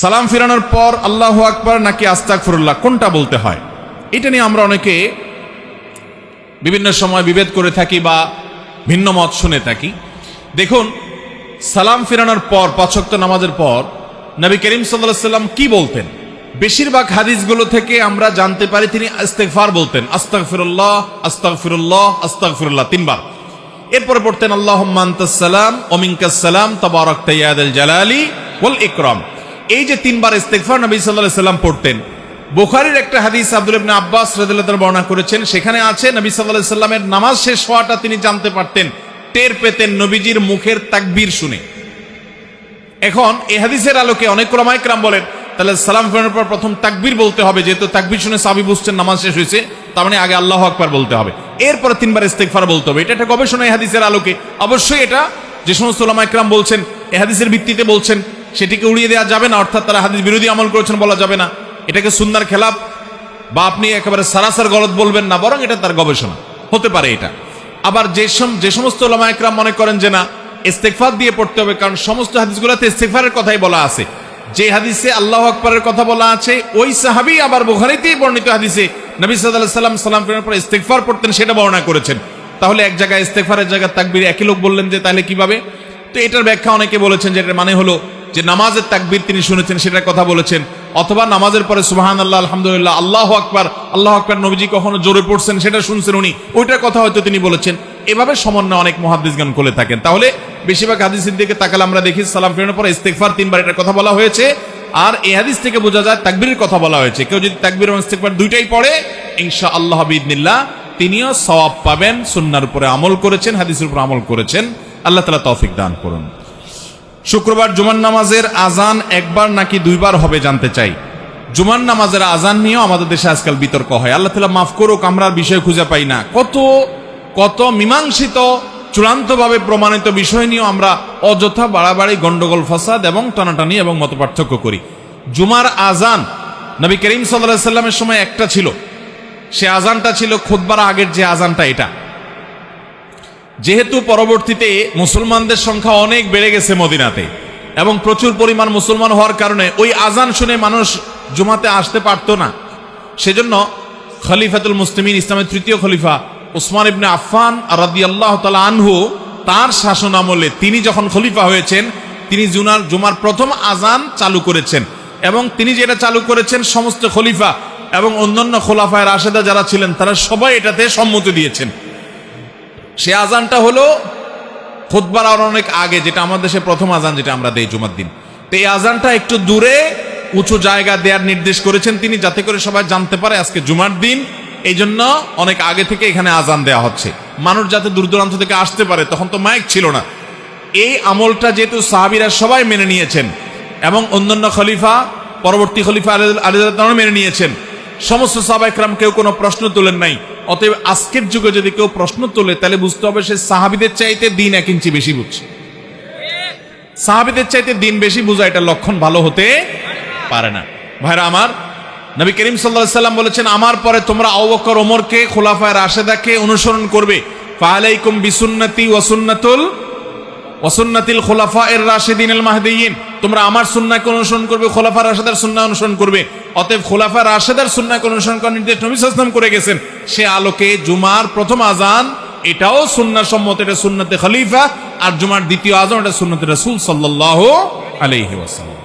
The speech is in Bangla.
সালাম ফিরানোর পর আল্লাহু আকবার নাকি আস্তাগফিরুল্লাহ কোনটা বলতে হয়, এটা নিয়ে আমরা অনেকে বিভিন্ন সময় বিভেদ করে থাকি বা ভিন্ন মত শুনে থাকি। দেখুন, সালাম ফিরানোর পর ৫ ওয়াক্ত নামাজের পর নবী করিম সাল্লাল্লাহু আলাইহি ওয়াসাল্লাম কি বলতেন? বেশিরভাগ হাদিসগুলো থেকে আমরা জানতে পারি তিনি ইস্তেগফার বলতেন, আস্তাগফিরুল্লাহ আস্তাগফিরুল্লাহ আস্তাগফিরুল্লাহ ৩ বার। এরপরে পড়তেন আল্লাহুম্মা আনতাস সালাম ওয়া মিনকাস সালাম তাবারাকতা ইয়া যাল জালালি ওয়াল ইকরাম। এই যে ৩ বার ইস্তেগফার নবী সাল্লাল্লাহু আলাইহি ওয়াসাল্লাম পড়তেন। বুখারীর একটা হাদিস আব্দুল্লাহ ইবনে আব্বাস রাদিয়াল্লাহু তাআলা বর্ণনা করেছেন, সেখানে আছে নবী সাল্লাল্লাহু আলাইহি ওয়াসাল্লামের নামাজ শেষ হওয়াটা তিনি জানতে পারতেন, টের পেতেন নবীজির মুখের তাকবীর শুনে। এখন এই হাদিসের আলোকে অনেক উলামায়ে কেরাম বলেন তাহলে সালাম ফেরানোর পর প্রথম তাকবীর বলতে হবে, যেহেতু তাকবীর শুনে সাহাবী বুঝছেন নামাজ শেষ হয়েছে, তার মানে আগে আল্লাহু আকবার বলতে হবে, এরপরে ৩ বার ইস্তেগফার বলতে হবে। এটা একটা গবেষণা এই হাদিসের আলোকে। অবশ্যই এটা যে সমস্ত উলামায়ে কেরাম বলছেন এই হাদিসের ভিত্তিতে বলছেন, সেটিকে উড়িয়ে দেওয়া যাবে না, অর্থাৎ তারা হাদিস বিরোধী আমল করেছেন বলা যাবে না, এটাকে সুন্নাহর খেলাফ বা আপনি একেবারে সারাসার গলত বলবেন না, বরং এটা তার গবেষণা হতে পারে এটা। আবার যে সমস্ত উলামায়ে কেরাম মনে করেন যে না, ইস্তেগফার দিয়ে পড়তে হবে, কারণ সমস্ত হাদিসগুলোতে ইস্তেগফারের কথাই বলা আছে। যে হাদিসে আল্লাহু আকবারের কথা বলা আছে ওই সাহাবী আবার বুখারীতেই বর্ণিত হাদিসে নবী সাল্লাল্লাহু আলাইহি ওয়াসাল্লাম সালাম ফেরানোর পর ইস্তেগফার পড়তেন, সেটা বর্ণনা করেছেন। তাহলে এক জায়গায় ইস্তেগফারের জায়গায় তাকবীর একই লোক বললেন যে তাহলে কিভাবে? তো এটার ব্যাখ্যা অনেকে বলেছেন যে এটার মানে হলো যে নামাজের তাকবীর তিনি শুনেছেন সেটার কথা বলেছেন, অথবা নামাজের পরে সুবহানাল্লাহ আলহামদুলিল্লাহ আল্লাহু আকবার নবীজি কখনো জোরে পড়ছেন সেটা শুনছেন উনি, ওইটার কথা হয়তো তিনি বলেছেন। এভাবে সমন্বয় অনেক মুহাদ্দিসগণ করে থাকেন। তাহলে বেশিরভাগ হাদিসের দিকে তাকালে আমরা দেখি সালাম ফেরানোর পর ইস্তেগফার ৩ বার এটার কথা বলা হয়েছে, আর এই হাদিস থেকে বোঝা যায় তাকবীরের কথা বলা হয়েছে। কেউ যদি তাকবীর এবং ইস্তেগফার দুইটাই পড়ে ইনশাআল্লাহ বিইذনিল্লাহ তিনিও সওয়াব পাবেন, সুন্নাহর উপরে আমল করেছেন, হাদিসের উপর আমল করেছেন। আল্লাহ তাআলা তৌফিক দান করুন। শুক্রবার জুমার নামাজের আজান একবার নাকি 2 বার হবে জানতে চাই। জুমার নামাজের আজান নিয়েও আমাদের দেশে আজকাল বিতর্ক হয়। আল্লাহ তাআলা মাফ করুক, আমরা বিষয় খুঁজে পাই না। কত মীমাংসিত চূড়ান্তভাবে প্রমাণিত বিষয় নিয়েও আমরা অযথা বাড়াবাড়ি, গন্ডগোল, ফাসাদ এবং টানাটানি এবং মতপার্থক্য করি। জুমার আজান নবী করিম সাল্লাল্লাহু আলাইহি ওয়াসাল্লামের সময় একটা ছিল, সে আজানটা ছিল খুতবার আগের যে আজানটা। এটা যেহেতু পরবর্তীতে মুসলমানদের সংখ্যা অনেক বেড়ে গেছে মদিনাতে এবং প্রচুর পরিমাণ মুসলমান হওয়ার কারণে ওই আজান শুনে মানুষ জুমাতে আসতে পারত না, সেজন্য খলিফাতুল মুসলিমিন, ইসলামের 3য় খলিফা উসমান ইবনে আফফান রাদিয়াল্লাহু তাআলা আনহু, তার শাসন আমলে তিনি যখন খলিফা হয়েছেন তিনি জুমার প্রথম আজান চালু করেছেন, এবং তিনি যেটা চালু করেছেন সমস্ত খলিফা এবং অন্যান্য খোলাফায়ে রাশেদা যারা ছিলেন তারা সবাই এটাতে সম্মতি দিয়েছেন। সে আজানটা হলো খুতবার আর অনেক আগে, যেটা আমাদের দেশে প্রথম আজান যেটা আমরা দেই জুমার দিন। তো এই আজানটা একটু দূরে উঁচু জায়গা দেওয়ার নির্দেশ করেছেন তিনি, যাতে করে সবাই জানতে পারে আজকে জুমার দিন, এই জন্য অনেক আগে থেকে এখানে আজান দেওয়া হচ্ছে, মানুষ যাতে দূর দূরান্ত থেকে আসতে পারে। তখন তো মাইক ছিল না। এই আমলটা যেহেতু সাহাবীরা সবাই মেনে নিয়েছেন এবং অন্যান্য খলিফা, পরবর্তী খলিফা আলী রাদিয়াল্লাহু তাআলা মেনে নিয়েছেন, সমস্ত সাহাবা একরাম কেউ কোনো প্রশ্ন তোলেন নাই। অতএব আজকের যুগে যদি কেউ প্রশ্ন তোলে তাহলে বুঝতে হবে সে সাহাবীদের চাইতে দিন 1 ইঞ্চি বেশি বুঝছে। সাহাবীদের চাইতে দিন বেশি বোঝা এটা লক্ষণ ভালো হতে পারে না। ভাইরা আমার, নবী করিম সাল্লাল্লাহু আলাইহি ওয়াসাল্লাম বলেছেন আমার পরে তোমরা আবু বকর, ওমরকে, খুলাফায়ে রাশেদাকে অনুসরণ করবে। ফাআলাইকুম বিসুন্নতি ওয়া সুন্নাতিল খুলাফায়ের রাশিদিনিল মাহদিয়িন, তোমরা আমার সুন্নাহকে অনুসরণ করবে, খুলাফায়ে রাশেদার সুন্নাহ অনুসরণ করবে। অতএব খুলাফায়ে রাশেদার সুন্নাহকে অনুসরণ করার নির্দেশ নবী সাল্লাল্লাহু আলাইহি ওয়াসাল্লাম করে গেছেন। সে আলোকে জুমার প্রথম আজান এটাও সুন্নাহ সম্মত, এটা সুন্নতে খলিফা, আর জুমার দ্বিতীয় আজান এটা সুন্নতে রাসূল সাল্লাল্লাহু আলাইহি ওয়াসাল্লাম।